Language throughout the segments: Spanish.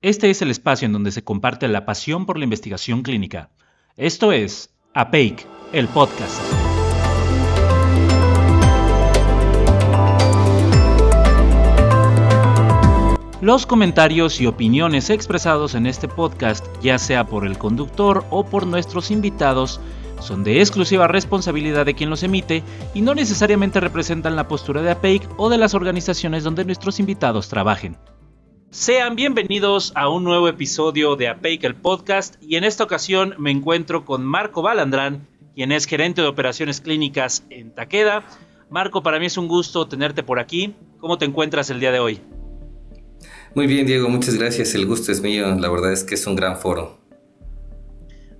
Este es el espacio en donde se comparte la pasión por la investigación clínica. Esto es APEIC, el podcast. Los comentarios y opiniones expresados en este podcast, ya sea por el conductor o por nuestros invitados, son de exclusiva responsabilidad de quien los emite y no necesariamente representan la postura de APEIC o de las organizaciones donde nuestros invitados trabajen. Sean bienvenidos a un nuevo episodio de APEIC, el podcast, y en esta ocasión me encuentro con Marco Balandrán, quien es gerente de operaciones clínicas en Takeda. Marco, para mí es un gusto tenerte por aquí. ¿Cómo te encuentras el día de hoy? Muy bien, Diego, muchas gracias. El gusto es mío. La verdad es que es un gran foro.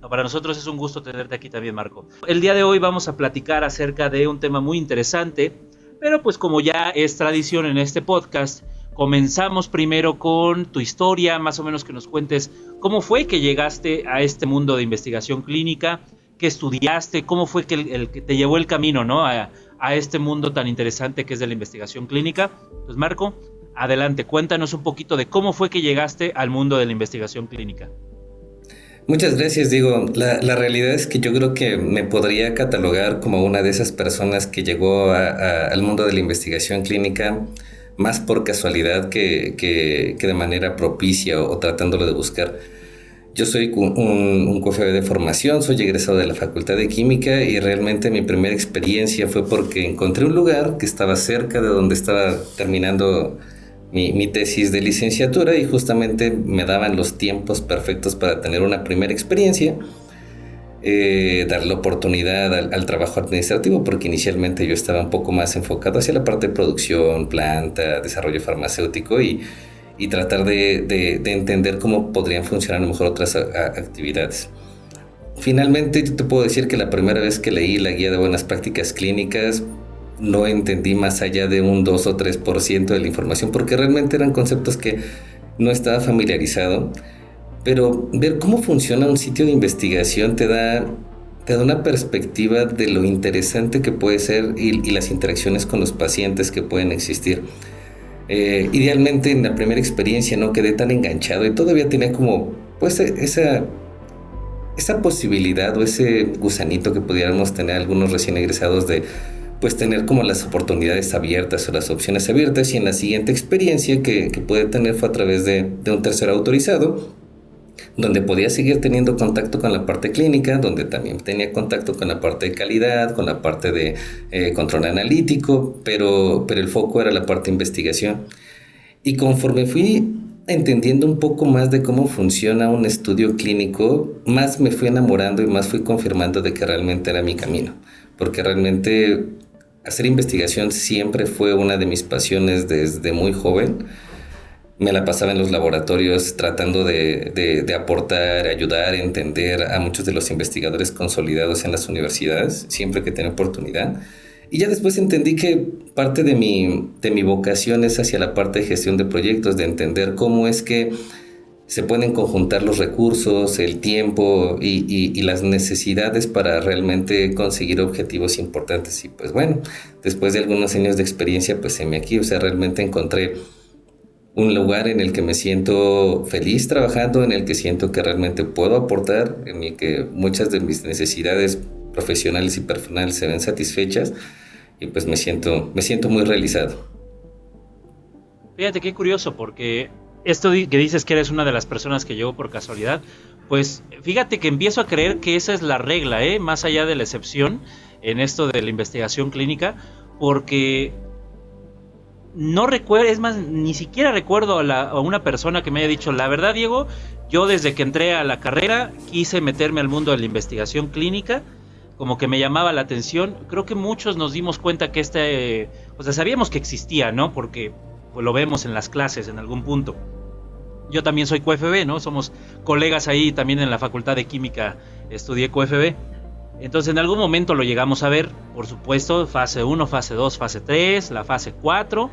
Para nosotros es un gusto tenerte aquí también, Marco. El día de hoy vamos a platicar acerca de un tema muy interesante, pero pues como ya es tradición en este podcast, comenzamos primero con tu historia, más o menos que nos cuentes cómo fue que llegaste a este mundo de investigación clínica, qué estudiaste, cómo fue que el que te llevó el camino, ¿no? a este mundo tan interesante que es de la investigación clínica. Pues Marco, adelante, cuéntanos un poquito de cómo fue que llegaste al mundo de la investigación clínica. Muchas gracias, Diego. La realidad es que yo creo que me podría catalogar como una de esas personas que llegó al mundo de la investigación clínica más por casualidad que de manera propicia o tratándolo de buscar. Yo soy un QFB de formación, soy egresado de la Facultad de Química y realmente mi primera experiencia fue porque encontré un lugar que estaba cerca de donde estaba terminando mi tesis de licenciatura y justamente me daban los tiempos perfectos para tener una primera experiencia, dar la oportunidad al trabajo administrativo, porque inicialmente yo estaba un poco más enfocado hacia la parte de producción, planta, desarrollo farmacéutico y tratar de entender cómo podrían funcionar a lo mejor otras actividades. Finalmente te puedo decir que la primera vez que leí la guía de buenas prácticas clínicas no entendí más allá de un 2 o 3% de la información, porque realmente eran conceptos que no estaba familiarizado, pero ver cómo funciona un sitio de investigación te da una perspectiva de lo interesante que puede ser y las interacciones con los pacientes que pueden existir. Idealmente en la primera experiencia no quedé tan enganchado y todavía tenía como pues esa posibilidad o ese gusanito que pudiéramos tener algunos recién egresados de pues tener como las oportunidades abiertas o las opciones abiertas, y en la siguiente experiencia que pude tener fue a través de un tercero autorizado, donde podía seguir teniendo contacto con la parte clínica, donde también tenía contacto con la parte de calidad, con la parte de control analítico, pero el foco era la parte de investigación. Y conforme fui entendiendo un poco más de cómo funciona un estudio clínico, más me fui enamorando y más fui confirmando de que realmente era mi camino, porque realmente hacer investigación siempre fue una de mis pasiones desde muy joven. Me la pasaba en los laboratorios tratando de aportar, ayudar, entender a muchos de los investigadores consolidados en las universidades, siempre que tenía oportunidad. Y ya después entendí que parte de mi vocación es hacia la parte de gestión de proyectos, de entender cómo es que se pueden conjuntar los recursos, el tiempo y las necesidades para realmente conseguir objetivos importantes. Y pues bueno, después de algunos años de experiencia, pues heme aquí, o sea, realmente encontré un lugar en el que me siento feliz trabajando, en el que siento que realmente puedo aportar, en el que muchas de mis necesidades profesionales y personales se ven satisfechas y pues me siento muy realizado. Fíjate qué curioso, porque esto que dices que eres una de las personas que llegó por casualidad, pues fíjate que empiezo a creer que esa es la regla, más allá de la excepción en esto de la investigación clínica, porque no recuerdo, es más, ni siquiera recuerdo a una persona que me haya dicho, la verdad, Diego, yo desde que entré a la carrera quise meterme al mundo de la investigación clínica, como que me llamaba la atención. Creo que muchos nos dimos cuenta que o sea, sabíamos que existía, ¿no? Porque pues lo vemos en las clases en algún punto. Yo también soy QFB, ¿no? Somos colegas ahí también en la Facultad de Química, estudié QFB. Entonces en algún momento lo llegamos a ver, por supuesto, fase 1, fase 2, fase 3, la fase 4,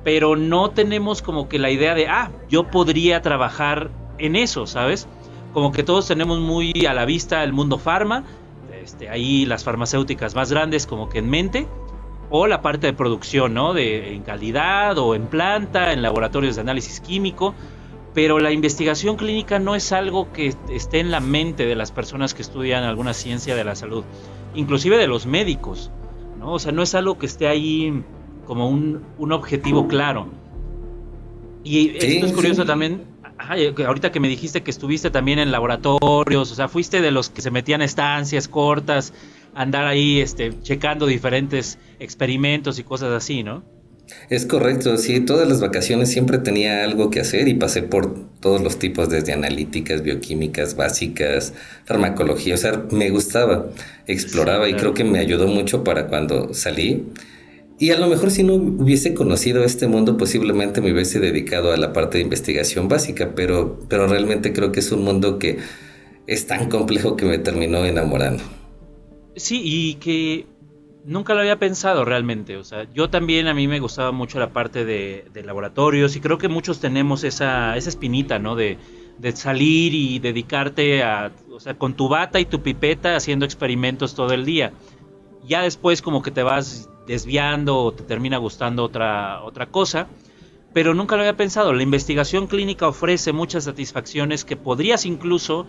pero no tenemos como que la idea de, yo podría trabajar en eso, ¿sabes? Como que todos tenemos muy a la vista el mundo farma, ahí las farmacéuticas más grandes como que en mente, o la parte de producción, ¿no? En calidad o en planta, en laboratorios de análisis químico, pero la investigación clínica no es algo que esté en la mente de las personas que estudian alguna ciencia de la salud, inclusive de los médicos, ¿no? O sea, no es algo que esté ahí como un objetivo claro. Y esto es curioso también, ahorita que me dijiste que estuviste también en laboratorios, o sea, fuiste de los que se metían a estancias cortas, andar ahí checando diferentes experimentos y cosas así, ¿no? Es correcto, sí, todas las vacaciones siempre tenía algo que hacer y pasé por todos los tipos, desde analíticas, bioquímicas, básicas, farmacología, o sea, me gustaba, exploraba y creo que me ayudó mucho para cuando salí. Y a lo mejor si no hubiese conocido este mundo, posiblemente me hubiese dedicado a la parte de investigación básica, pero realmente creo que es un mundo que es tan complejo que me terminó enamorando. Sí, y que nunca lo había pensado realmente, o sea, yo también, a mí me gustaba mucho la parte de laboratorios y creo que muchos tenemos esa espinita, ¿no? De salir y dedicarte o sea, con tu bata y tu pipeta haciendo experimentos todo el día. Ya después como que te vas desviando o te termina gustando otra cosa, pero nunca lo había pensado. La investigación clínica ofrece muchas satisfacciones que podrías incluso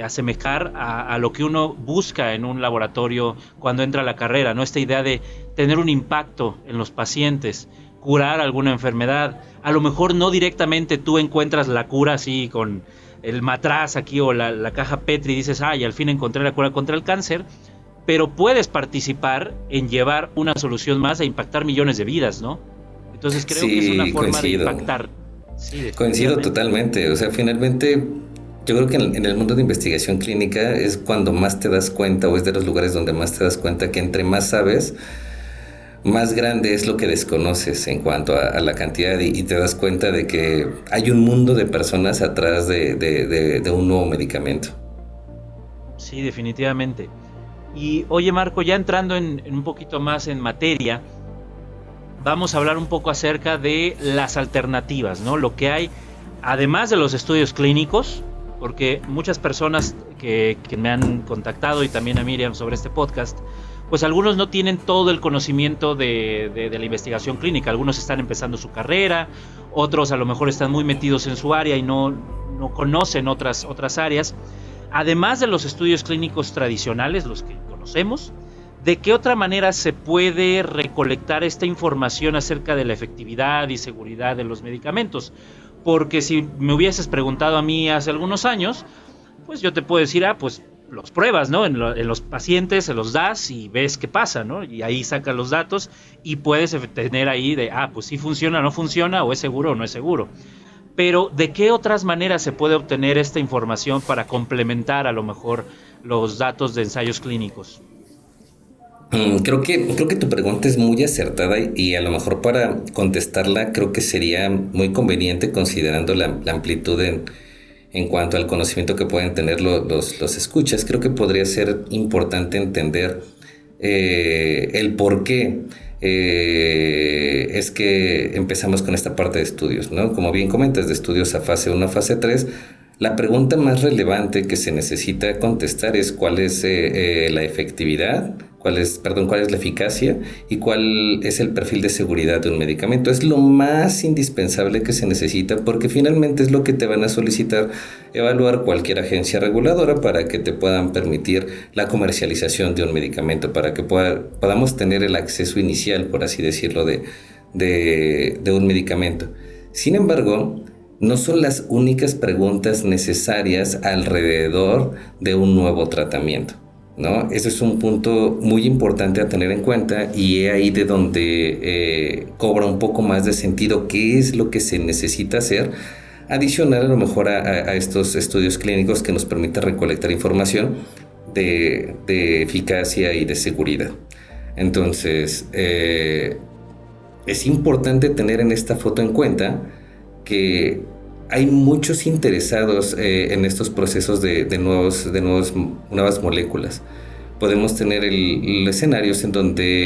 asemejar a lo que uno busca en un laboratorio cuando entra a la carrera, ¿no? Esta idea de tener un impacto en los pacientes, curar alguna enfermedad. A lo mejor no directamente tú encuentras la cura así con el matraz aquí o la caja Petri y dices, y al fin encontré la cura contra el cáncer, pero puedes participar en llevar una solución más a impactar millones de vidas, ¿no? Entonces creo que es una forma de impactar. Sí, coincido totalmente, o sea, finalmente yo creo que en el mundo de investigación clínica es cuando más te das cuenta, o es de los lugares donde más te das cuenta que entre más sabes, más grande es lo que desconoces en cuanto a la cantidad y te das cuenta de que hay un mundo de personas atrás de un nuevo medicamento. Sí, definitivamente. Y oye, Marco, ya entrando en un poquito más en materia, vamos a hablar un poco acerca de las alternativas, ¿no? Lo que hay, además de los estudios clínicos, porque muchas personas que me han contactado y también a Miriam sobre este podcast, pues algunos no tienen todo el conocimiento de la investigación clínica. Algunos están empezando su carrera, otros a lo mejor están muy metidos en su área y no conocen otras áreas. Además de los estudios clínicos tradicionales, los que conocemos, ¿de qué otra manera se puede recolectar esta información acerca de la efectividad y seguridad de los medicamentos? Porque si me hubieses preguntado a mí hace algunos años, pues yo te puedo decir, pues los pruebas, ¿no? En los pacientes se los das y ves qué pasa, ¿no? Y ahí sacas los datos y puedes tener ahí de, pues sí funciona o no funciona, o es seguro o no es seguro. Pero ¿de qué otras maneras se puede obtener esta información para complementar a lo mejor los datos de ensayos clínicos? Creo que tu pregunta es muy acertada y a lo mejor para contestarla creo que sería muy conveniente considerando la amplitud en cuanto al conocimiento que pueden tener los escuchas. Creo que podría ser importante entender el por qué es que empezamos con esta parte de estudios, ¿no? Como bien comentas, de estudios a fase 1 a fase 3, la pregunta más relevante que se necesita contestar es cuál es la efectividad, cuál es la eficacia y cuál es el perfil de seguridad de un medicamento. Es lo más indispensable que se necesita porque finalmente es lo que te van a solicitar evaluar cualquier agencia reguladora para que te puedan permitir la comercialización de un medicamento, para que podamos tener el acceso inicial, por así decirlo, de un medicamento. Sin embargo, no son las únicas preguntas necesarias alrededor de un nuevo tratamiento, ¿no? Ese es un punto muy importante a tener en cuenta y es ahí de donde cobra un poco más de sentido qué es lo que se necesita hacer, adicional a lo mejor a estos estudios clínicos que nos permiten recolectar información de eficacia y de seguridad. Entonces, es importante tener en esta foto en cuenta que hay muchos interesados en estos procesos de nuevas moléculas. Podemos tener escenarios en donde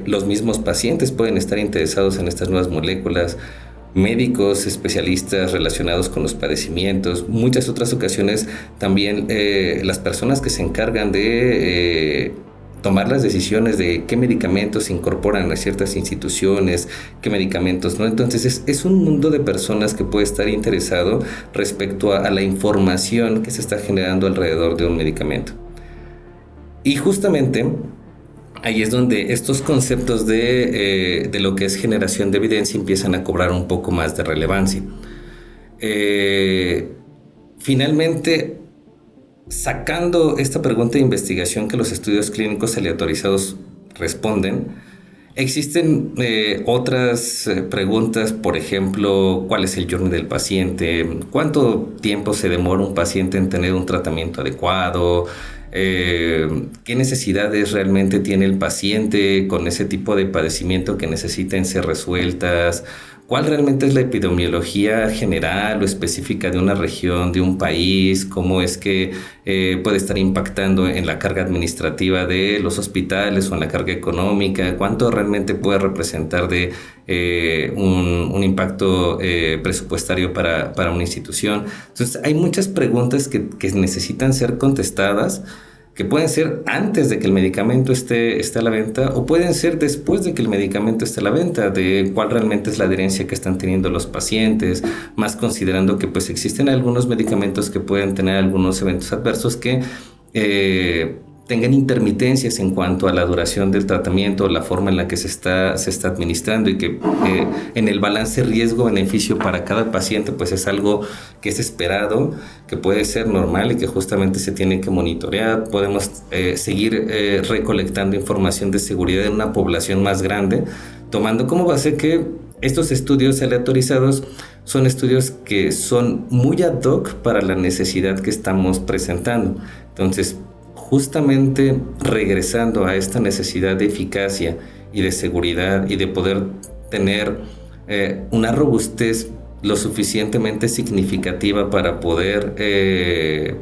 los mismos pacientes pueden estar interesados en estas nuevas moléculas, médicos, especialistas relacionados con los padecimientos, muchas otras ocasiones también las personas que se encargan de tomar las decisiones de qué medicamentos se incorporan a ciertas instituciones, qué medicamentos no. Entonces es un mundo de personas que puede estar interesado respecto a la información que se está generando alrededor de un medicamento. Y justamente ahí es donde estos conceptos de lo que es generación de evidencia empiezan a cobrar un poco más de relevancia. Finalmente, sacando esta pregunta de investigación que los estudios clínicos aleatorizados responden, existen otras preguntas, por ejemplo, ¿cuál es el journey del paciente? ¿Cuánto tiempo se demora un paciente en tener un tratamiento adecuado? ¿Qué necesidades realmente tiene el paciente con ese tipo de padecimiento que necesiten ser resueltas? ¿Cuál realmente es la epidemiología general o específica de una región, de un país? ¿Cómo es que puede estar impactando en la carga administrativa de los hospitales o en la carga económica? ¿Cuánto realmente puede representar de un impacto presupuestario para una institución? Entonces, hay muchas preguntas que necesitan ser contestadas, que pueden ser antes de que el medicamento esté a la venta o pueden ser después de que el medicamento esté a la venta, de cuál realmente es la adherencia que están teniendo los pacientes, más considerando que pues existen algunos medicamentos que pueden tener algunos eventos adversos que tengan intermitencias en cuanto a la duración del tratamiento, la forma en la que se está administrando, y que en el balance riesgo-beneficio para cada paciente pues es algo que es esperado, que puede ser normal y que justamente se tiene que monitorear. Podemos seguir recolectando información de seguridad en una población más grande, tomando como base que estos estudios aleatorizados son estudios que son muy ad hoc para la necesidad que estamos presentando. Entonces, justamente regresando a esta necesidad de eficacia y de seguridad y de poder tener una robustez lo suficientemente significativa para poder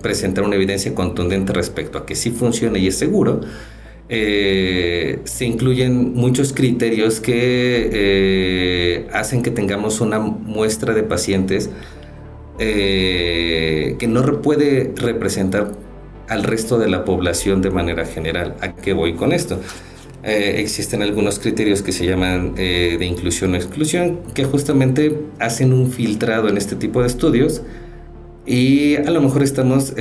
presentar una evidencia contundente respecto a que sí funciona y es seguro, se incluyen muchos criterios que hacen que tengamos una muestra de pacientes que no puede representar al resto de la población de manera general. ¿A qué voy con esto? Existen algunos criterios que se llaman de inclusión o exclusión, que justamente hacen un filtrado en este tipo de estudios, y a lo mejor estamos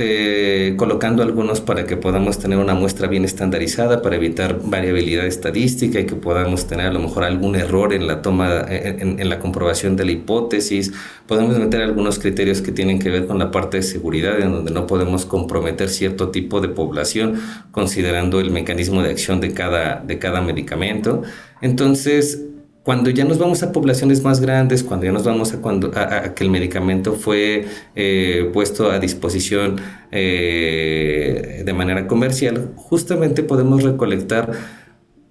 colocando algunos para que podamos tener una muestra bien estandarizada, para evitar variabilidad estadística y que podamos tener a lo mejor algún error en la toma, en la comprobación de la hipótesis. Podemos meter algunos criterios que tienen que ver con la parte de seguridad, en donde no podemos comprometer cierto tipo de población considerando el mecanismo de acción de cada medicamento. Entonces, cuando ya nos vamos a poblaciones más grandes, cuando ya nos vamos a que el medicamento fue puesto a disposición de manera comercial, justamente podemos recolectar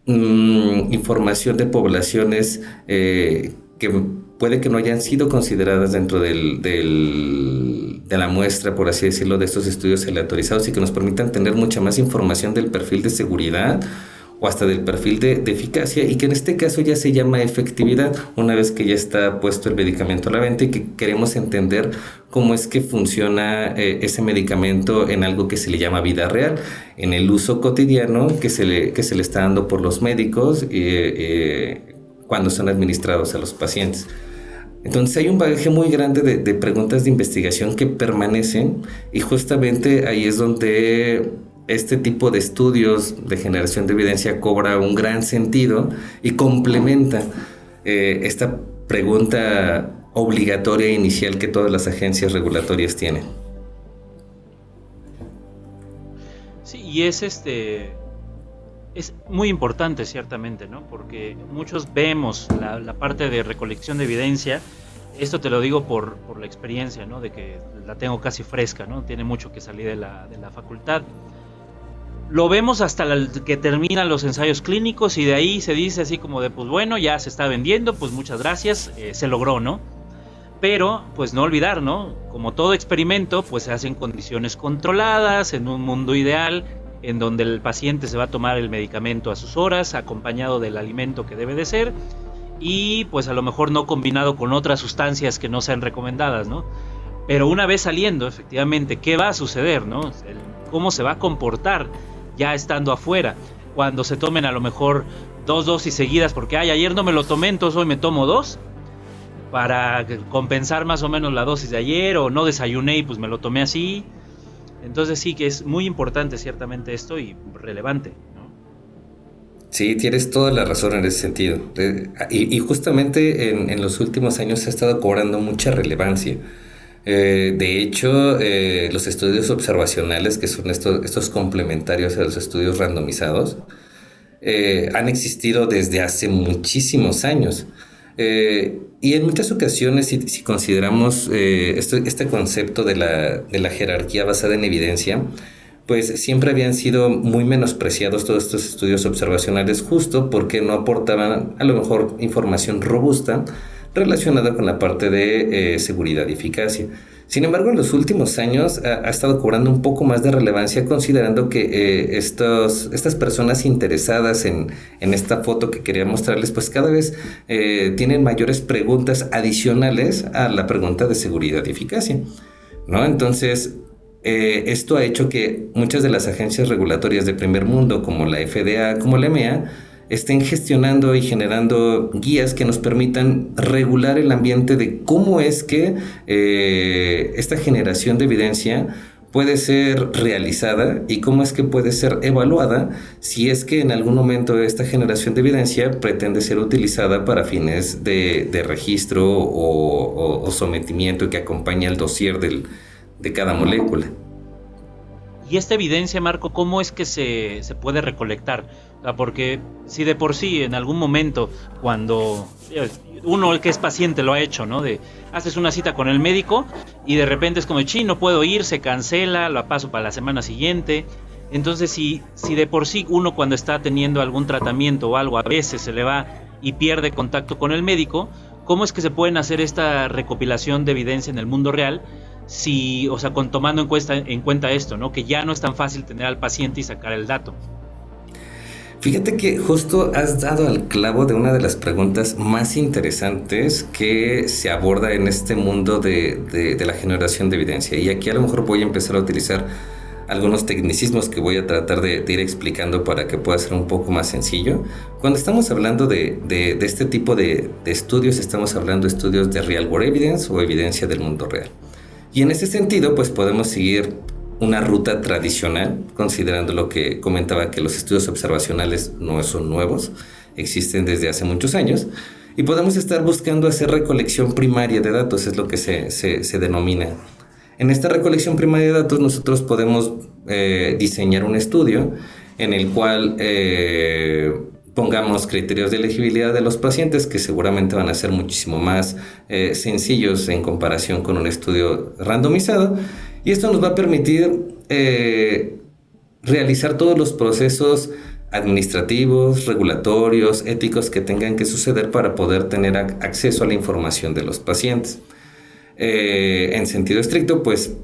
información de poblaciones que puede que no hayan sido consideradas dentro de la muestra, por así decirlo, de estos estudios aleatorizados, y que nos permitan tener mucha más información del perfil de seguridad o hasta del perfil de eficacia, y que en este caso ya se llama efectividad, una vez que ya está puesto el medicamento a la venta y que queremos entender cómo es que funciona ese medicamento en algo que se le llama vida real, en el uso cotidiano que se le está dando por los médicos cuando son administrados a los pacientes. Entonces hay un bagaje muy grande de preguntas de investigación que permanecen, y justamente ahí es donde este tipo de estudios de generación de evidencia cobra un gran sentido y complementa esta pregunta obligatoria inicial que todas las agencias regulatorias tienen. Sí, y es muy importante ciertamente, ¿no? Porque muchos vemos la parte de recolección de evidencia. Esto te lo digo por la experiencia, ¿no? De que la tengo casi fresca, ¿no? Tiene mucho que salir de la facultad. Lo vemos hasta que terminan los ensayos clínicos, y de ahí se dice así como de, pues bueno, ya se está vendiendo, pues muchas gracias, se logró, ¿no? Pero, pues no olvidar, ¿no? Como todo experimento, pues se hace en condiciones controladas, en un mundo ideal, en donde el paciente se va a tomar el medicamento a sus horas, acompañado del alimento que debe de ser, y pues a lo mejor no combinado con otras sustancias que no sean recomendadas, ¿no? Pero una vez saliendo, efectivamente, ¿qué va a suceder, no? ¿Cómo se va a comportar ya estando afuera? cuando se tomen a lo mejor 2 dosis seguidas, porque ayer no me lo tomé, entonces hoy me tomo 2, para compensar más o menos la dosis de ayer, o no desayuné y pues me lo tomé así. Entonces sí que es muy importante ciertamente esto y relevante, ¿no? Sí, tienes toda la razón en ese sentido. Y justamente en los últimos años ha estado cobrando mucha relevancia. De hecho, los estudios observacionales, que son estos complementarios a los estudios randomizados, han existido desde hace muchísimos años. Y en muchas ocasiones, si consideramos este concepto de la jerarquía basada en evidencia, pues siempre habían sido muy menospreciados todos estos estudios observacionales, justo porque no aportaban a lo mejor información robusta relacionada con la parte de seguridad y eficacia. Sin embargo, en los últimos años ha estado cobrando un poco más de relevancia, considerando que estas personas interesadas en esta foto que quería mostrarles, pues cada vez tienen mayores preguntas adicionales a la pregunta de seguridad y eficacia, ¿no? Entonces, esto ha hecho que muchas de las agencias regulatorias de primer mundo, como la FDA, como la EMEA, estén gestionando y generando guías que nos permitan regular el ambiente de cómo es que esta generación de evidencia puede ser realizada y cómo es que puede ser evaluada si es que en algún momento esta generación de evidencia pretende ser utilizada para fines de registro o sometimiento que acompaña el dossier de cada molécula. Y esta evidencia, Marco, ¿cómo es que se puede recolectar? O sea, porque si de por sí en algún momento, cuando uno, el que es paciente, lo ha hecho, ¿no? Haces una cita con el médico y de repente es como, no puedo ir, se cancela, la paso para la semana siguiente. Entonces, si de por sí uno cuando está teniendo algún tratamiento o algo, a veces se le va y pierde contacto con el médico, ¿cómo es que se pueden hacer esta recopilación de evidencia en el mundo real? Tomando en cuenta esto, ¿no? Que ya no es tan fácil tener al paciente y sacar el dato. Fíjate que justo has dado al clavo de una de las preguntas más interesantes que se aborda en este mundo de la generación de evidencia. Y aquí a lo mejor voy a empezar a utilizar algunos tecnicismos que voy a tratar de ir explicando para que pueda ser un poco más sencillo. Cuando estamos hablando de este tipo de estudios, estamos hablando de estudios de real world evidence o evidencia del mundo real. Y en ese sentido, pues podemos seguir una ruta tradicional, considerando lo que comentaba, que los estudios observacionales no son nuevos, existen desde hace muchos años, y podemos estar buscando hacer recolección primaria de datos, es lo que se denomina. En esta recolección primaria de datos nosotros podemos diseñar un estudio en el cual pongamos criterios de elegibilidad de los pacientes que seguramente van a ser muchísimo más sencillos en comparación con un estudio randomizado, y esto nos va a permitir realizar todos los procesos administrativos, regulatorios, éticos que tengan que suceder para poder tener acceso a la información de los pacientes. En sentido estricto, pues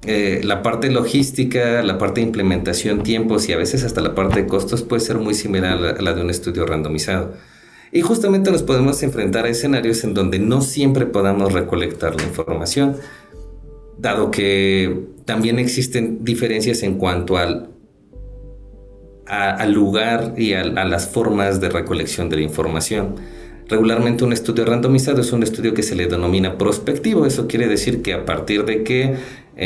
la parte logística, la parte de implementación, tiempos y a veces hasta la parte de costos puede ser muy similar a la de un estudio randomizado. Y justamente nos podemos enfrentar a escenarios en donde no siempre podamos recolectar la información, dado que también existen diferencias en cuanto al lugar y a las formas de recolección de la información. Regularmente un estudio randomizado es un estudio que se le denomina prospectivo. Eso quiere decir que a partir de que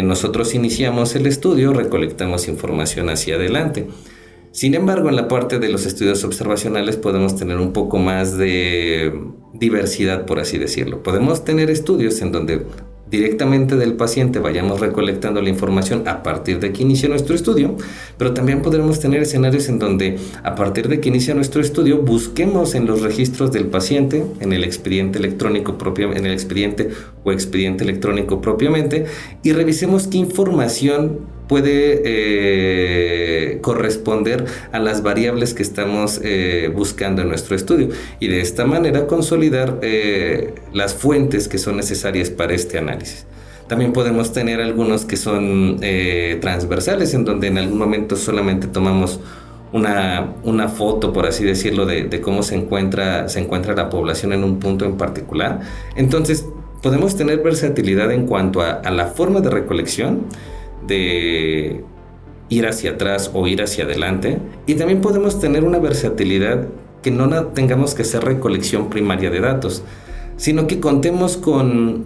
nosotros iniciamos el estudio, recolectamos información hacia adelante. Sin embargo, en la parte de los estudios observacionales podemos tener un poco más de diversidad, por así decirlo. Podemos tener estudios en donde directamente del paciente vayamos recolectando la información a partir de que inicia nuestro estudio, pero también podremos tener escenarios en donde a partir de que inicia nuestro estudio busquemos en los registros del paciente, en el expediente electrónico en el expediente o expediente electrónico propiamente, y revisemos qué información puede corresponder a las variables que estamos buscando en nuestro estudio, y de esta manera consolidar las fuentes que son necesarias para este análisis. También podemos tener algunos que son transversales, en donde en algún momento solamente tomamos una foto, por así decirlo, de cómo se encuentra la población en un punto en particular. Entonces podemos tener versatilidad en cuanto a la forma de recolección, de ir hacia atrás o ir hacia adelante. Y también podemos tener una versatilidad que no tengamos que hacer recolección primaria de datos, sino que contemos con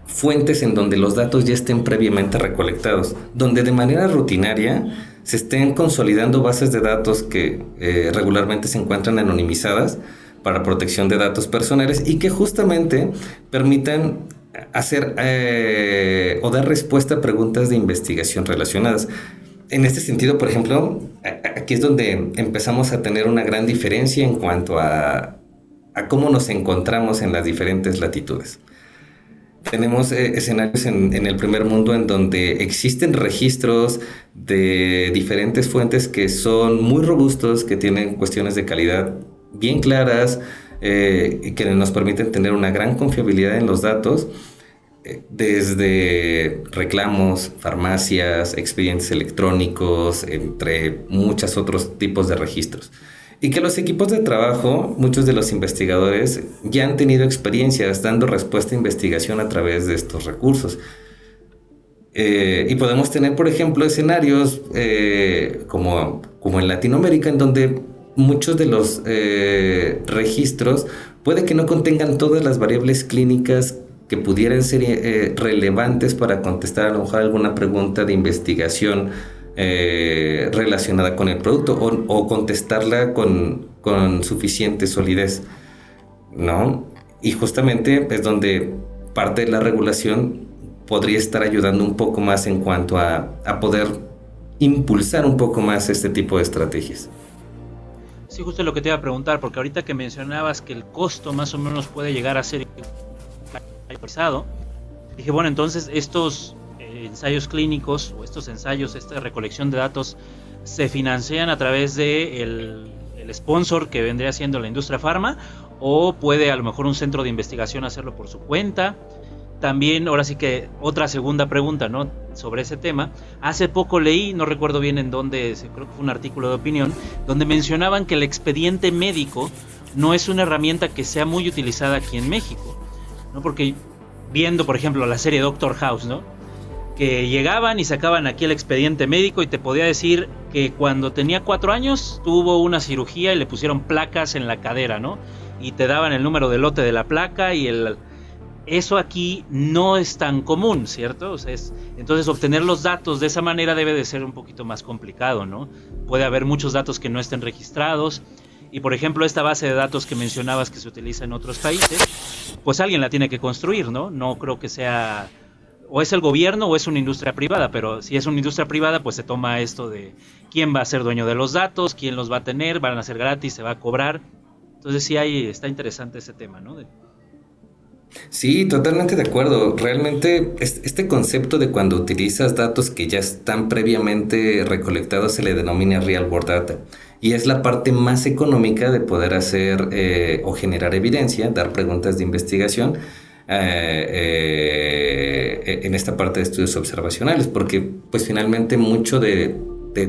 fuentes en donde los datos ya estén previamente recolectados, donde de manera rutinaria se estén consolidando bases de datos que regularmente se encuentran anonimizadas para protección de datos personales y que justamente permitan hacer o dar respuesta a preguntas de investigación relacionadas. En este sentido, por ejemplo, aquí es donde empezamos a tener una gran diferencia en cuanto a cómo nos encontramos en las diferentes latitudes. Tenemos escenarios en el primer mundo en donde existen registros de diferentes fuentes que son muy robustos, que tienen cuestiones de calidad bien claras, que nos permiten tener una gran confiabilidad en los datos, desde reclamos, farmacias, expedientes electrónicos, entre muchos otros tipos de registros. Y que los equipos de trabajo, muchos de los investigadores, ya han tenido experiencias dando respuesta a investigación a través de estos recursos. Y podemos tener, por ejemplo, escenarios como en Latinoamérica, en donde muchos de los registros puede que no contengan todas las variables clínicas que pudieran ser relevantes para contestar a lo mejor alguna pregunta de investigación relacionada con el producto o contestarla con suficiente solidez, ¿no? Y justamente es donde parte de la regulación podría estar ayudando un poco más en cuanto a poder impulsar un poco más este tipo de estrategias. Sí, justo lo que te iba a preguntar, porque ahorita que mencionabas que el costo más o menos puede llegar a ser pesado, dije, bueno, entonces estos ensayos clínicos o estos ensayos, esta recolección de datos se financian a través de el sponsor que vendría siendo la industria farma, o puede a lo mejor un centro de investigación hacerlo por su cuenta. También, ahora sí que otra segunda pregunta, ¿no?, sobre ese tema. Hace poco leí, no recuerdo bien en dónde, creo que fue un artículo de opinión, donde mencionaban que el expediente médico no es una herramienta que sea muy utilizada aquí en México, ¿no? Porque viendo, por ejemplo, la serie Doctor House, ¿no?, que llegaban y sacaban aquí el expediente médico y te podía decir que cuando tenía 4 años tuvo una cirugía y le pusieron placas en la cadera, ¿no? Y te daban el número de lote de la placa y eso aquí no es tan común, ¿cierto? O sea, entonces obtener los datos de esa manera debe de ser un poquito más complicado, ¿no? Puede haber muchos datos que no estén registrados. Y por ejemplo, esta base de datos que mencionabas que se utiliza en otros países, pues alguien la tiene que construir, ¿no? No creo que sea, o es el gobierno o es una industria privada, pero si es una industria privada, pues se toma esto de quién va a ser dueño de los datos, quién los va a tener, van a ser gratis, se va a cobrar. Entonces sí, está interesante ese tema, ¿no? Sí, totalmente de acuerdo. Realmente este concepto de cuando utilizas datos que ya están previamente recolectados se le denomina real world data. Y es la parte más económica de poder hacer o generar evidencia, dar preguntas de investigación en esta parte de estudios observacionales, porque pues finalmente mucho de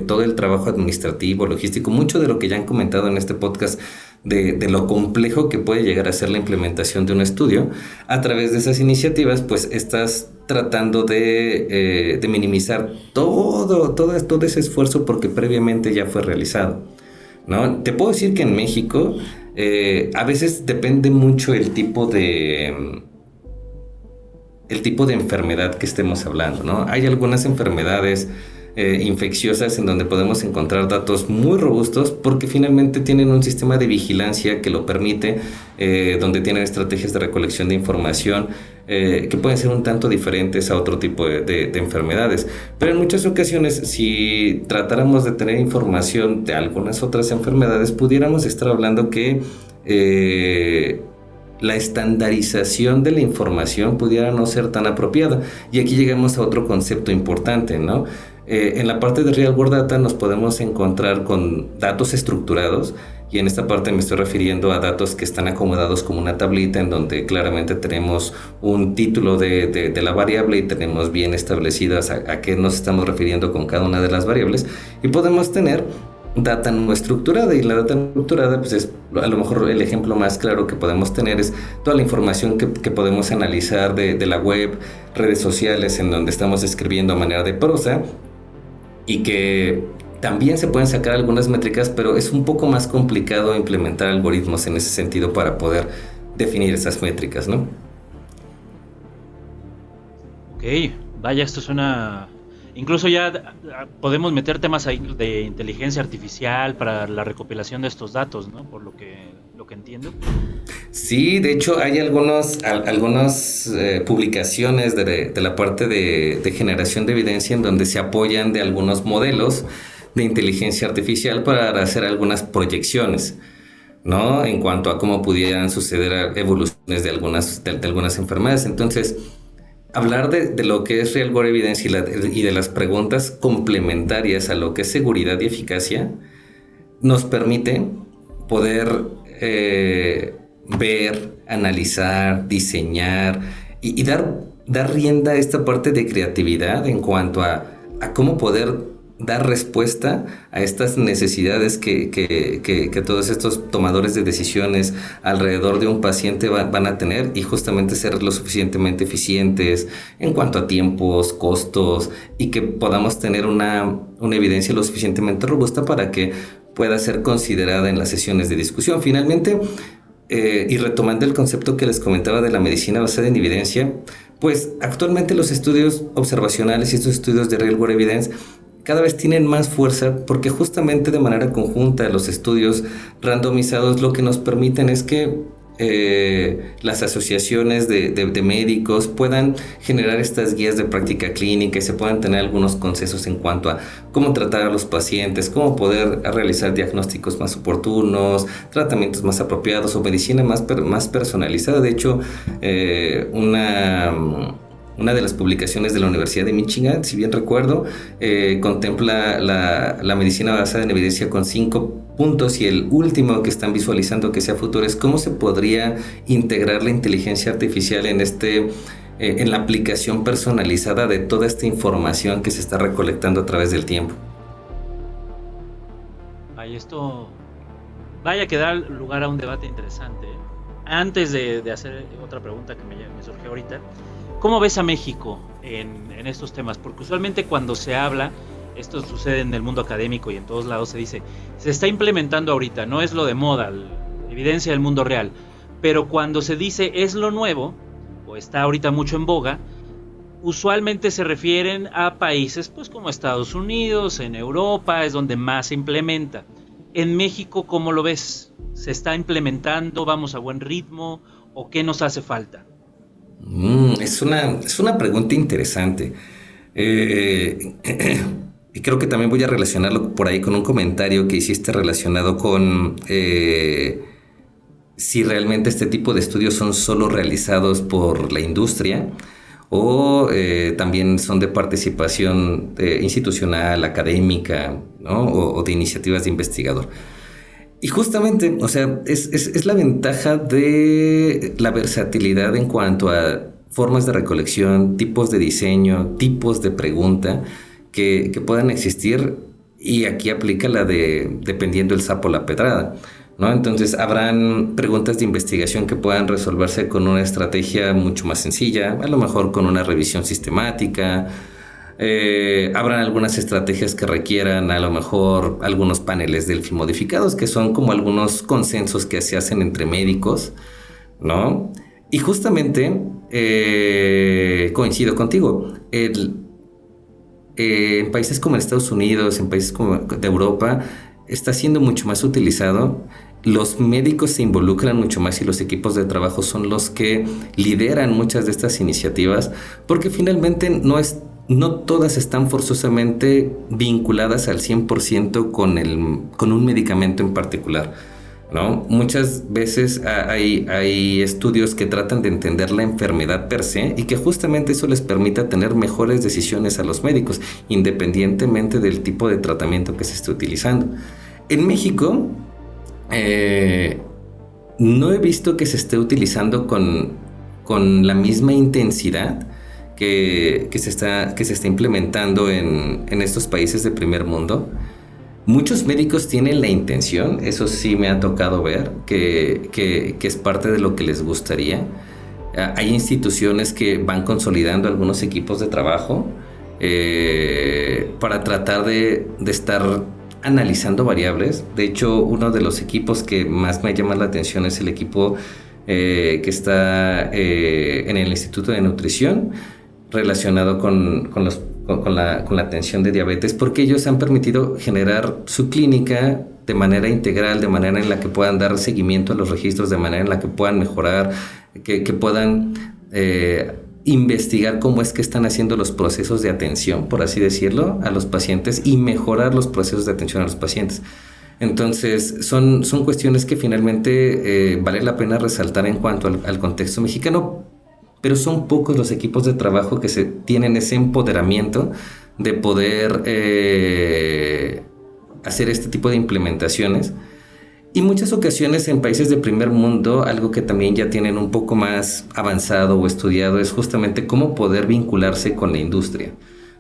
todo el trabajo administrativo, logístico, mucho de lo que ya han comentado en este podcast de lo complejo que puede llegar a ser la implementación de un estudio, a través de esas iniciativas pues estás tratando de minimizar todo ese esfuerzo porque previamente ya fue realizado, ¿no? Te puedo decir que en México a veces depende mucho el tipo de enfermedad que estemos hablando, ¿no? Hay algunas enfermedades infecciosas en donde podemos encontrar datos muy robustos porque finalmente tienen un sistema de vigilancia que lo permite, donde tienen estrategias de recolección de información que pueden ser un tanto diferentes a otro tipo de enfermedades. Pero en muchas ocasiones, si tratáramos de tener información de algunas otras enfermedades, pudiéramos estar hablando que la estandarización de la información pudiera no ser tan apropiada. Y aquí llegamos a otro concepto importante, ¿no? En la parte de Real World Data nos podemos encontrar con datos estructurados, y en esta parte me estoy refiriendo a datos que están acomodados como una tablita en donde claramente tenemos un título de la variable y tenemos bien establecidas a qué nos estamos refiriendo con cada una de las variables, y podemos tener data no estructurada. Y la data no estructurada pues es a lo mejor el ejemplo más claro que podemos tener es toda la información que podemos analizar de la web, redes sociales en donde estamos escribiendo a manera de prosa, y que también se pueden sacar algunas métricas, pero es un poco más complicado implementar algoritmos en ese sentido para poder definir esas métricas, ¿no? Ok, vaya, esto suena... Incluso ya podemos meter temas ahí de inteligencia artificial para la recopilación de estos datos, ¿no? Por lo que entiendo. Sí, de hecho hay algunas publicaciones de la parte de generación de evidencia en donde se apoyan de algunos modelos de inteligencia artificial para hacer algunas proyecciones, ¿no? En cuanto a cómo pudieran suceder evoluciones de algunas enfermedades. Entonces, hablar de lo que es real world evidence y de las preguntas complementarias a lo que es seguridad y eficacia nos permite poder ver, analizar, diseñar y dar rienda a esta parte de creatividad en cuanto a cómo poder dar respuesta a estas necesidades que todos estos tomadores de decisiones alrededor de un paciente van a tener, y justamente ser lo suficientemente eficientes en cuanto a tiempos, costos, y que podamos tener una evidencia lo suficientemente robusta para que pueda ser considerada en las sesiones de discusión. Finalmente, y retomando el concepto que les comentaba de la medicina basada en evidencia, pues actualmente los estudios observacionales y estos estudios de real world evidence cada vez tienen más fuerza, porque justamente de manera conjunta los estudios randomizados lo que nos permiten es que las asociaciones de médicos puedan generar estas guías de práctica clínica y se puedan tener algunos consensos en cuanto a cómo tratar a los pacientes, cómo poder realizar diagnósticos más oportunos, tratamientos más apropiados o medicina más personalizada. De hecho, una de las publicaciones de la Universidad de Michigan, si bien recuerdo, contempla la medicina basada en evidencia con 5 puntos, y el último que están visualizando que sea futuro es cómo se podría integrar la inteligencia artificial en la aplicación personalizada de toda esta información que se está recolectando a través del tiempo. Ay, esto vaya que da lugar a un debate interesante. Antes de hacer otra pregunta que me surgió ahorita, ¿cómo ves a México en estos temas? Porque usualmente cuando se habla, esto sucede en el mundo académico y en todos lados, se dice, se está implementando ahorita, no es lo de moda, evidencia del mundo real. Pero cuando se dice es lo nuevo, o está ahorita mucho en boga, usualmente se refieren a países pues como Estados Unidos, en Europa, es donde más se implementa. En México, ¿cómo lo ves? ¿Se está implementando? ¿Vamos a buen ritmo? ¿O qué nos hace falta? Es una pregunta interesante. Y creo que también voy a relacionarlo por ahí con un comentario que hiciste relacionado con si realmente este tipo de estudios son solo realizados por la industria o también son de participación institucional, académica, ¿no? o de iniciativas de investigador. Y justamente, o sea, es la ventaja de la versatilidad en cuanto a formas de recolección, tipos de diseño, tipos de pregunta que puedan existir, y aquí aplica la de dependiendo el sapo la pedrada, ¿no? Entonces habrán preguntas de investigación que puedan resolverse con una estrategia mucho más sencilla, a lo mejor con una revisión sistemática. Habrán algunas estrategias que requieran a lo mejor algunos paneles Delphi modificados, que son como algunos consensos que se hacen entre médicos, ¿no? Y justamente coincido contigo. En países como en Estados Unidos, en países como de Europa, está siendo mucho más utilizado. Los médicos se involucran mucho más y los equipos de trabajo son los que lideran muchas de estas iniciativas, porque finalmente no todas están forzosamente vinculadas al 100% con un medicamento en particular, ¿no? Muchas veces hay estudios que tratan de entender la enfermedad per se, y que justamente eso les permita tener mejores decisiones a los médicos, independientemente del tipo de tratamiento que se esté utilizando. En México, no he visto que se esté utilizando con la misma intensidad que se está implementando en estos países de primer mundo. Muchos médicos tienen la intención, eso sí me ha tocado ver, que es parte de lo que les gustaría. Hay instituciones que van consolidando algunos equipos de trabajo para tratar de estar analizando variables. De hecho, uno de los equipos que más me llama la atención es el equipo que está en el Instituto de Nutrición relacionado con la atención de diabetes, porque ellos han permitido generar su clínica de manera integral, de manera en la que puedan dar seguimiento a los registros, de manera en la que puedan mejorar, que puedan investigar cómo es que están haciendo los procesos de atención, por así decirlo, a los pacientes y mejorar los procesos de atención a los pacientes. Entonces, son cuestiones que finalmente vale la pena resaltar en cuanto al contexto mexicano, pero son pocos los equipos de trabajo que tienen ese empoderamiento de poder hacer este tipo de implementaciones. Y muchas ocasiones en países de primer mundo, algo que también ya tienen un poco más avanzado o estudiado es justamente cómo poder vincularse con la industria,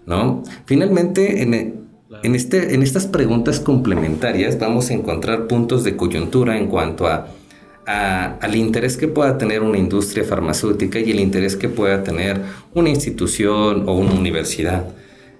¿no? Finalmente, en estas preguntas complementarias vamos a encontrar puntos de coyuntura en cuanto al interés que pueda tener una industria farmacéutica y el interés que pueda tener una institución o una universidad.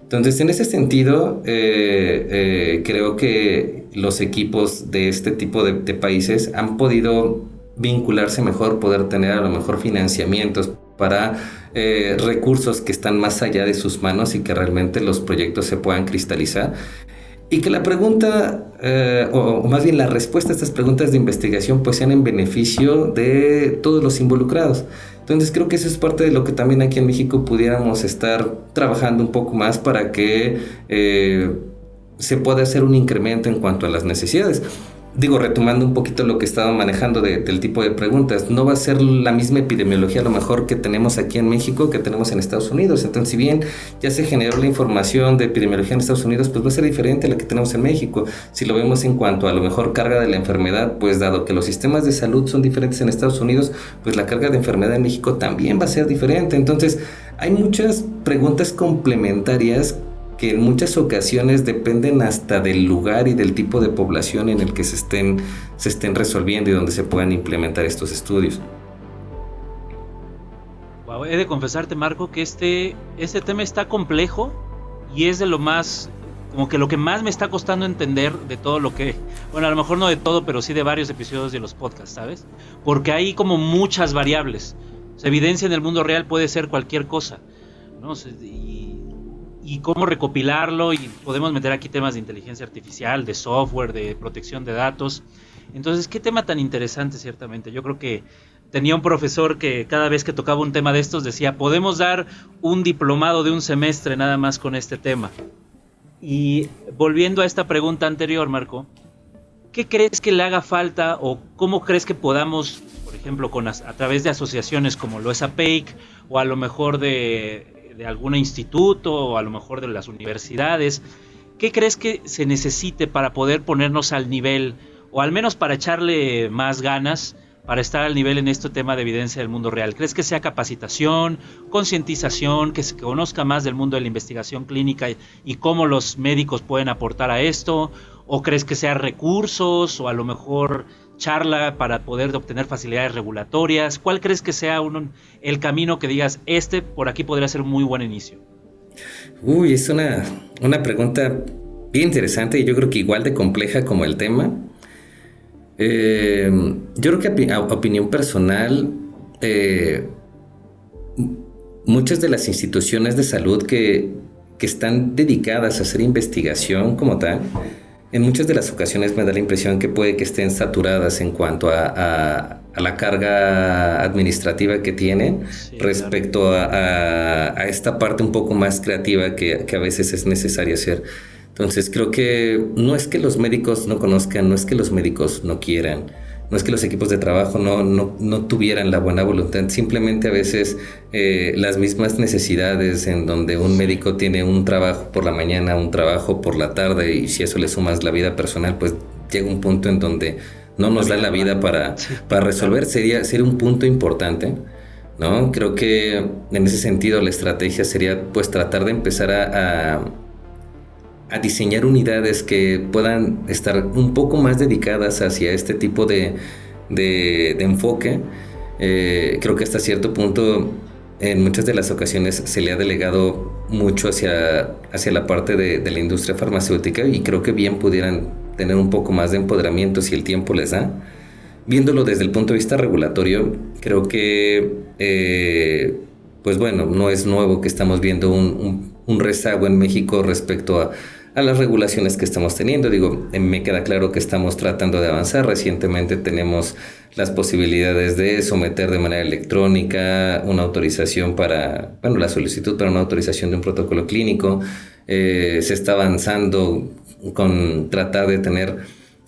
Entonces, en ese sentido, creo que los equipos de este tipo de países han podido vincularse mejor, poder tener a lo mejor financiamientos para recursos que están más allá de sus manos y que realmente los proyectos se puedan cristalizar. Y que la pregunta, o más bien la respuesta a estas preguntas de investigación, pues sean en beneficio de todos los involucrados. Entonces creo que eso es parte de lo que también aquí en México pudiéramos estar trabajando un poco más para que se pueda hacer un incremento en cuanto a las necesidades. Digo, retomando un poquito lo que estaba manejando del tipo de preguntas, no va a ser la misma epidemiología a lo mejor que tenemos aquí en México que tenemos en Estados Unidos. Entonces, si bien ya se generó la información de epidemiología en Estados Unidos, pues va a ser diferente a la que tenemos en México. Si lo vemos en cuanto a lo mejor carga de la enfermedad, pues dado que los sistemas de salud son diferentes en Estados Unidos, pues la carga de enfermedad en México también va a ser diferente. Entonces, hay muchas preguntas complementarias que en muchas ocasiones dependen hasta del lugar y del tipo de población en el que se estén resolviendo y donde se puedan implementar estos estudios. Wow, he de confesarte, Marco, que este tema está complejo y es de lo más, como que lo que más me está costando entender de todo lo que, bueno, a lo mejor no de todo, pero sí de varios episodios de los podcasts, ¿sabes? Porque hay como muchas variables. Se evidencia en el mundo real puede ser cualquier cosa, ¿no? Y cómo recopilarlo, y podemos meter aquí temas de inteligencia artificial, de software, de protección de datos. Entonces, qué tema tan interesante, ciertamente. Yo creo que tenía un profesor que cada vez que tocaba un tema de estos decía, podemos dar un diplomado de un semestre nada más con este tema. Y volviendo a esta pregunta anterior, Marco, ¿qué crees que le haga falta o cómo crees que podamos, por ejemplo, a través de asociaciones como lo es APEIC o a lo mejor de algún instituto o a lo mejor de las universidades, ¿qué crees que se necesite para poder ponernos al nivel o al menos para echarle más ganas para estar al nivel en este tema de evidencia del mundo real? ¿Crees que sea capacitación, concientización, que se conozca más del mundo de la investigación clínica y cómo los médicos pueden aportar a esto? ¿O crees que sea recursos o a lo mejor charla para poder obtener facilidades regulatorias? ¿Cuál crees que sea el camino que digas, por aquí podría ser un muy buen inicio? Uy, es una pregunta bien interesante y yo creo que igual de compleja como el tema. Yo creo que a opinión personal, muchas de las instituciones de salud que están dedicadas a hacer investigación como tal, en muchas de las ocasiones me da la impresión que puede que estén saturadas en cuanto a la carga administrativa que tienen, sí, respecto claro, a esta parte un poco más creativa que a veces es necesaria hacer. Entonces creo que no es que los médicos no conozcan, no es que los médicos no quieran, no es que los equipos de trabajo no tuvieran la buena voluntad, simplemente a veces las mismas necesidades en donde un médico tiene un trabajo por la mañana, un trabajo por la tarde, y si eso le sumas la vida personal, pues llega un punto en donde no nos da la vida para resolver. Sería un punto importante, ¿no? Creo que en ese sentido la estrategia sería pues tratar de empezar a diseñar unidades que puedan estar un poco más dedicadas hacia este tipo de enfoque. Creo que hasta cierto punto en muchas de las ocasiones se le ha delegado mucho hacia la parte de la industria farmacéutica, y creo que bien pudieran tener un poco más de empoderamiento si el tiempo les da. Viéndolo desde el punto de vista regulatorio, creo que, pues bueno, no es nuevo que estamos viendo un rezago en México respecto a las regulaciones que estamos teniendo. Digo, me queda claro que estamos tratando de avanzar. Recientemente tenemos las posibilidades de someter de manera electrónica una autorización la solicitud para una autorización de un protocolo clínico. Se está avanzando con tratar de tener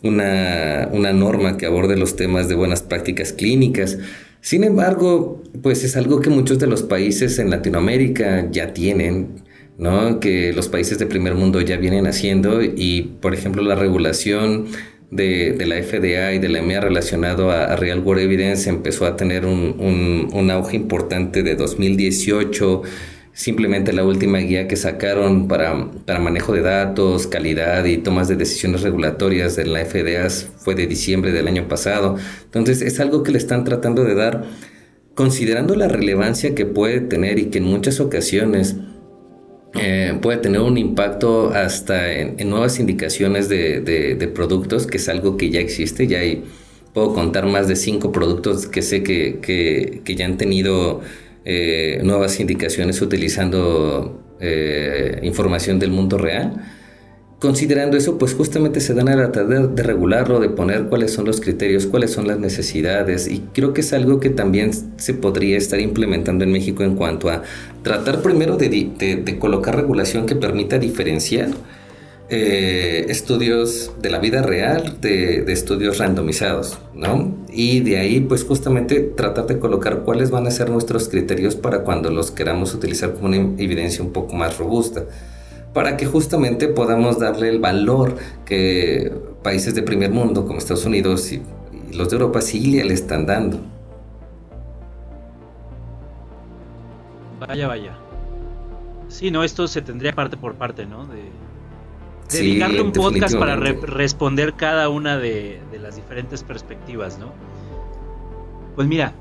una norma que aborde los temas de buenas prácticas clínicas. Sin embargo, pues es algo que muchos de los países en Latinoamérica ya tienen, ¿no? Que los países de primer mundo ya vienen haciendo, y por ejemplo la regulación de la FDA y de la EMEA relacionado a Real World Evidence empezó a tener un auge importante de 2018. Simplemente la última guía que sacaron para manejo de datos, calidad y tomas de decisiones regulatorias de la FDA fue de diciembre del año pasado. Entonces es algo que le están tratando de dar, considerando la relevancia que puede tener, y que en muchas ocasiones puede tener un impacto hasta en nuevas indicaciones de productos, que es algo que ya existe. Puedo contar más de 5 productos que sé que ya han tenido nuevas indicaciones utilizando información del mundo real. Considerando eso, pues justamente se dan a la tarea de regularlo, de poner cuáles son los criterios, cuáles son las necesidades, y creo que es algo que también se podría estar implementando en México en cuanto a tratar primero de colocar regulación que permita diferenciar estudios de la vida real de estudios randomizados, ¿no? Y de ahí, pues justamente tratar de colocar cuáles van a ser nuestros criterios para cuando los queramos utilizar como una evidencia un poco más robusta, para que justamente podamos darle el valor que países de primer mundo como Estados Unidos y los de Europa sí le están dando. Vaya. Sí, no, esto se tendría parte por parte, ¿no? Sí, dedicarle un podcast para responder cada una de las diferentes perspectivas, ¿no? Pues mira,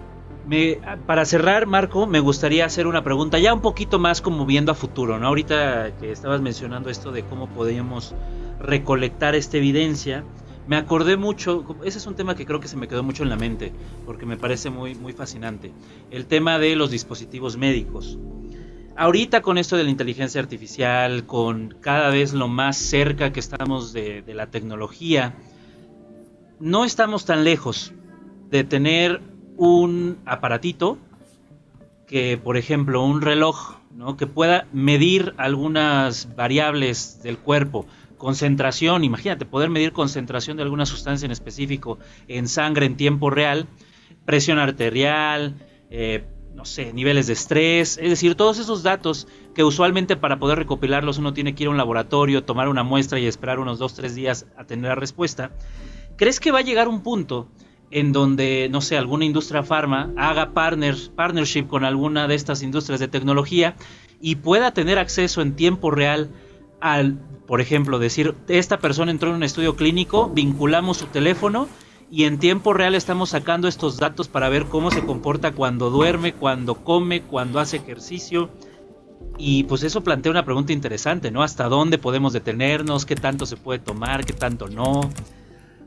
para cerrar, Marco, me gustaría hacer una pregunta ya un poquito más como viendo a futuro, ¿no? Ahorita que estabas mencionando esto de cómo podríamos recolectar esta evidencia, me acordé mucho, ese es un tema que creo que se me quedó mucho en la mente, porque me parece muy, muy fascinante, el tema de los dispositivos médicos. Ahorita con esto de la inteligencia artificial, con cada vez lo más cerca que estamos de la tecnología, no estamos tan lejos de tener un aparatito que, por ejemplo, un reloj, ¿no? Que pueda medir algunas variables del cuerpo, concentración, imagínate, poder medir concentración de alguna sustancia en específico en sangre en tiempo real, presión arterial, no sé, niveles de estrés, es decir, todos esos datos que usualmente para poder recopilarlos uno tiene que ir a un laboratorio, tomar una muestra y esperar unos 2-3 días a tener la respuesta. ¿Crees que va a llegar un punto en donde, no sé, alguna industria farma haga partnership con alguna de estas industrias de tecnología y pueda tener acceso en tiempo real al, por ejemplo, decir, esta persona entró en un estudio clínico, vinculamos su teléfono y en tiempo real estamos sacando estos datos para ver cómo se comporta cuando duerme, cuando come, cuando hace ejercicio? Y pues eso plantea una pregunta interesante, ¿no? ¿Hasta dónde podemos detenernos? ¿Qué tanto se puede tomar? ¿Qué tanto no?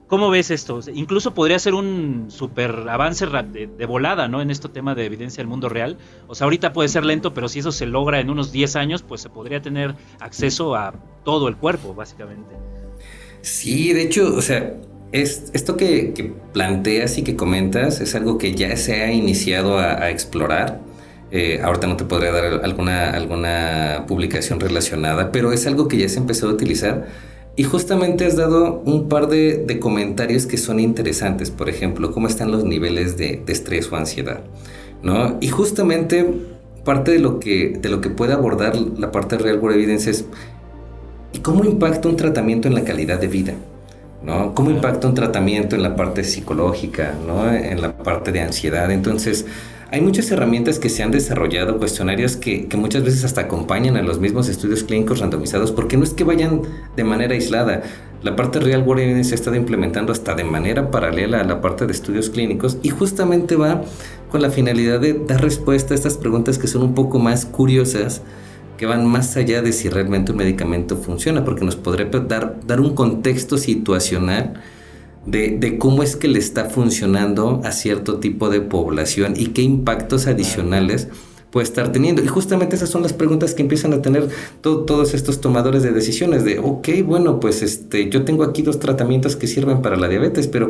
¿Cómo ves esto? Incluso podría ser un super avance de volada, ¿no? En este tema de evidencia del mundo real. O sea, ahorita puede ser lento, pero si eso se logra en unos 10 años, pues se podría tener acceso a todo el cuerpo, básicamente. Sí, de hecho, o sea, esto que planteas y que comentas es algo que ya se ha iniciado a explorar. Ahorita no te podría dar alguna publicación relacionada, pero es algo que ya se empezó a utilizar. Y justamente has dado un par de comentarios que son interesantes. Por ejemplo, cómo están los niveles de estrés o ansiedad, ¿no? Y justamente parte de lo que puede abordar la parte de Real World Evidence es ¿y cómo impacta un tratamiento en la calidad de vida? ¿No? ¿Cómo impacta un tratamiento en la parte psicológica, ¿no? En la parte de ansiedad? Entonces, hay muchas herramientas que se han desarrollado, cuestionarios que muchas veces hasta acompañan a los mismos estudios clínicos randomizados, porque no es que vayan de manera aislada. La parte real world evidence se ha estado implementando hasta de manera paralela a la parte de estudios clínicos y justamente va con la finalidad de dar respuesta a estas preguntas que son un poco más curiosas, que van más allá de si realmente un medicamento funciona, porque nos podría dar un contexto situacional de cómo es que le está funcionando a cierto tipo de población y qué impactos adicionales puede estar teniendo. Y justamente esas son las preguntas que empiezan a tener todos estos tomadores de decisiones de, ok, bueno, pues yo tengo aquí 2 tratamientos que sirven para la diabetes, pero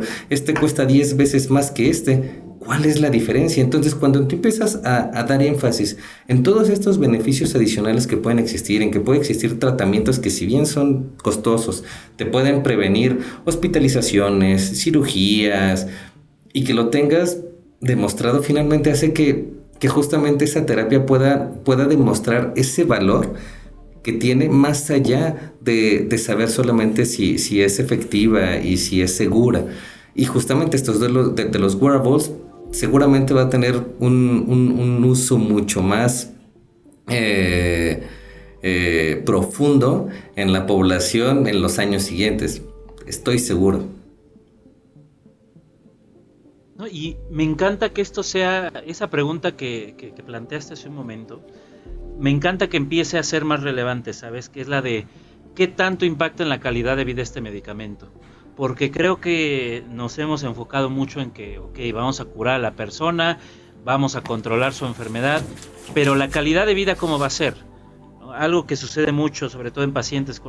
cuesta 10 veces más que ¿Cuál es la diferencia? Entonces, cuando tú empiezas a dar énfasis en todos estos beneficios adicionales que pueden existir, en que pueden existir tratamientos que si bien son costosos, te pueden prevenir hospitalizaciones, cirugías, y que lo tengas demostrado, finalmente hace que justamente esa terapia pueda demostrar ese valor que tiene más allá de saber solamente si es efectiva y si es segura. Y justamente estos de los wearables seguramente va a tener un uso mucho más profundo en la población en los años siguientes. Estoy seguro. ¿No? Y me encanta que esto sea esa pregunta que planteaste hace un momento. Me encanta que empiece a ser más relevante, ¿sabes? Que es la de qué tanto impacta en la calidad de vida este medicamento. Porque creo que nos hemos enfocado mucho en que, ok, vamos a curar a la persona, vamos a controlar su enfermedad, pero la calidad de vida, ¿cómo va a ser? ¿No? Algo que sucede mucho, sobre todo en pacientes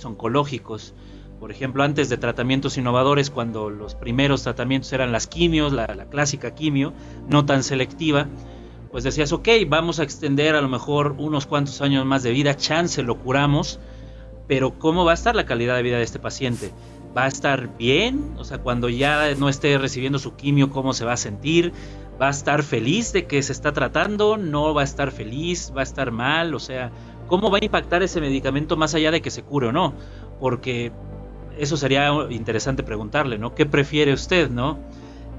oncológicos. Por ejemplo, antes de tratamientos innovadores, cuando los primeros tratamientos eran las quimios, la clásica quimio, no tan selectiva, pues decías, ok, vamos a extender a lo mejor unos cuantos años más de vida, chance lo curamos, pero ¿cómo va a estar la calidad de vida de este paciente? ¿Va a estar bien? O sea, cuando ya no esté recibiendo su quimio, ¿cómo se va a sentir? ¿Va a estar feliz de que se está tratando? ¿No va a estar feliz? ¿Va a estar mal? O sea, ¿cómo va a impactar ese medicamento más allá de que se cure o no? Porque eso sería interesante preguntarle, ¿no? ¿Qué prefiere usted, no?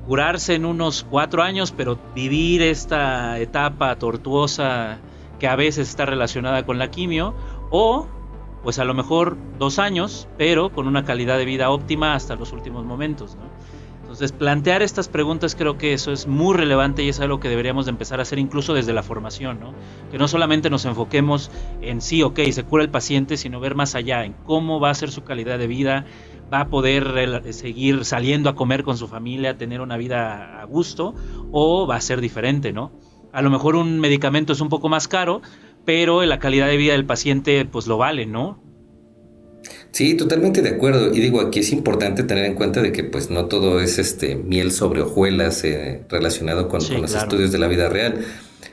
Curarse en unos 4 años, pero vivir esta etapa tortuosa que a veces está relacionada con la quimio, o pues a lo mejor 2 años, pero con una calidad de vida óptima hasta los últimos momentos, ¿no? Entonces, plantear estas preguntas creo que eso es muy relevante y es algo que deberíamos de empezar a hacer incluso desde la formación, ¿no? Que no solamente nos enfoquemos en sí, ok, se cura el paciente, sino ver más allá, en cómo va a ser su calidad de vida, va a poder seguir saliendo a comer con su familia, tener una vida a gusto, o va a ser diferente, ¿no? A lo mejor un medicamento es un poco más caro, pero la calidad de vida del paciente pues lo vale, ¿no? Sí, totalmente de acuerdo. Y digo, aquí es importante tener en cuenta de que pues no todo es miel sobre hojuelas relacionado con los estudios de la vida real.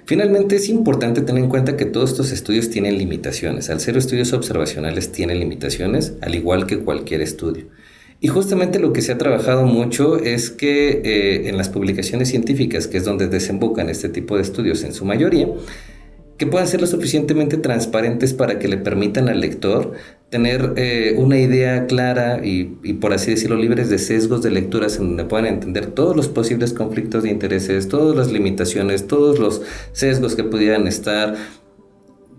Finalmente es importante tener en cuenta que todos estos estudios tienen limitaciones. Al ser estudios observacionales tienen limitaciones, al igual que cualquier estudio. Y justamente lo que se ha trabajado mucho es que en las publicaciones científicas, que es donde desembocan este tipo de estudios en su mayoría, que puedan ser lo suficientemente transparentes para que le permitan al lector tener una idea clara y por así decirlo libres de sesgos de lecturas en donde puedan entender todos los posibles conflictos de intereses, todas las limitaciones, todos los sesgos que pudieran estar,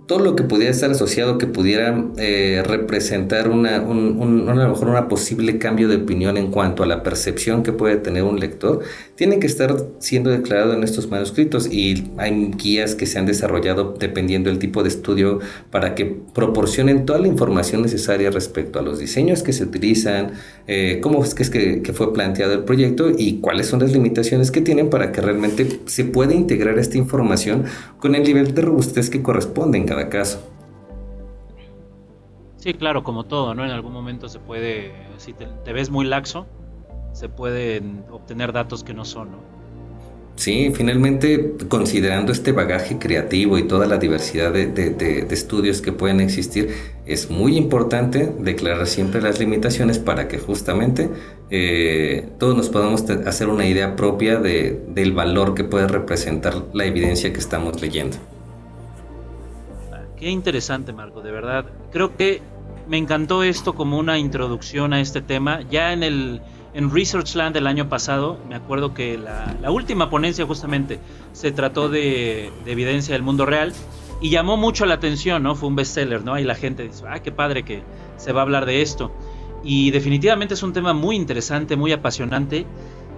todo lo que pudiera estar asociado, que pudiera representar a lo mejor una posible cambio de opinión en cuanto a la percepción que puede tener un lector, tiene que estar siendo declarado en estos manuscritos, y hay guías que se han desarrollado dependiendo del tipo de estudio para que proporcionen toda la información necesaria respecto a los diseños que se utilizan, cómo es que fue planteado el proyecto y cuáles son las limitaciones que tienen para que realmente se pueda integrar esta información con el nivel de robustez que corresponde en cada caso. Sí, claro, como todo, ¿no? En algún momento se puede, si te ves muy laxo, se pueden obtener datos que no son, ¿no? Sí, finalmente, considerando este bagaje creativo y toda la diversidad de estudios que pueden existir, es muy importante declarar siempre las limitaciones para que justamente todos nos podamos hacer una idea propia del valor que puede representar la evidencia que estamos leyendo. Qué interesante, Marco, de verdad. Creo que me encantó esto como una introducción a este tema. Ya en Researchland del año pasado, me acuerdo que la última ponencia justamente se trató de evidencia del mundo real, y llamó mucho la atención, ¿no? Fue un bestseller, ¿no? Y la gente dice, qué padre que se va a hablar de esto. Y definitivamente es un tema muy interesante, muy apasionante,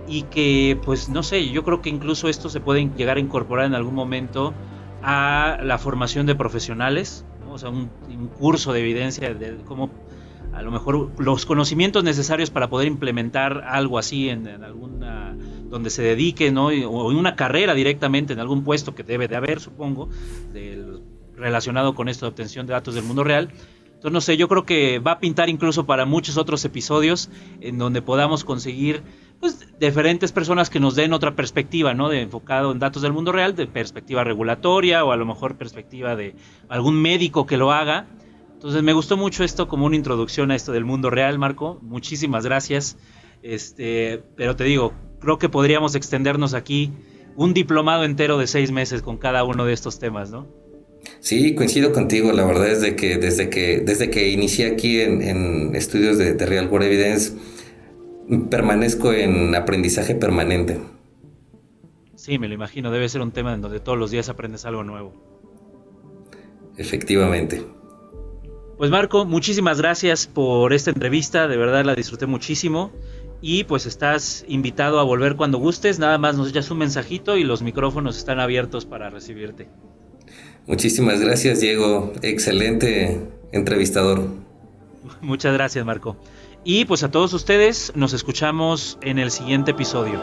y que, pues, no sé, yo creo que incluso esto se puede llegar a incorporar en algún momento a la formación de profesionales, ¿no? O sea, un curso de evidencia de cómo a lo mejor los conocimientos necesarios para poder implementar algo así en alguna, donde se dedique, ¿no? O en una carrera directamente, en algún puesto que debe de haber, supongo, relacionado con esto de obtención de datos del mundo real. Entonces, no sé, yo creo que va a pintar incluso para muchos otros episodios en donde podamos conseguir, pues, diferentes personas que nos den otra perspectiva, ¿no? De enfocado en datos del mundo real, de perspectiva regulatoria o a lo mejor perspectiva de algún médico que lo haga. Entonces me gustó mucho esto como una introducción a esto del mundo real, Marco. Muchísimas gracias. Pero te digo, creo que podríamos extendernos aquí un diplomado entero de 6 meses con cada uno de estos temas, ¿no? Sí, coincido contigo. La verdad es de que desde que inicié aquí en estudios de Real World Evidence, permanezco en aprendizaje permanente. Sí, me lo imagino. Debe ser un tema en donde todos los días aprendes algo nuevo. Efectivamente. Pues Marco, muchísimas gracias por esta entrevista, de verdad la disfruté muchísimo y pues estás invitado a volver cuando gustes, nada más nos echas un mensajito y los micrófonos están abiertos para recibirte. Muchísimas gracias, Diego, excelente entrevistador. Muchas gracias, Marco. Y pues a todos ustedes nos escuchamos en el siguiente episodio.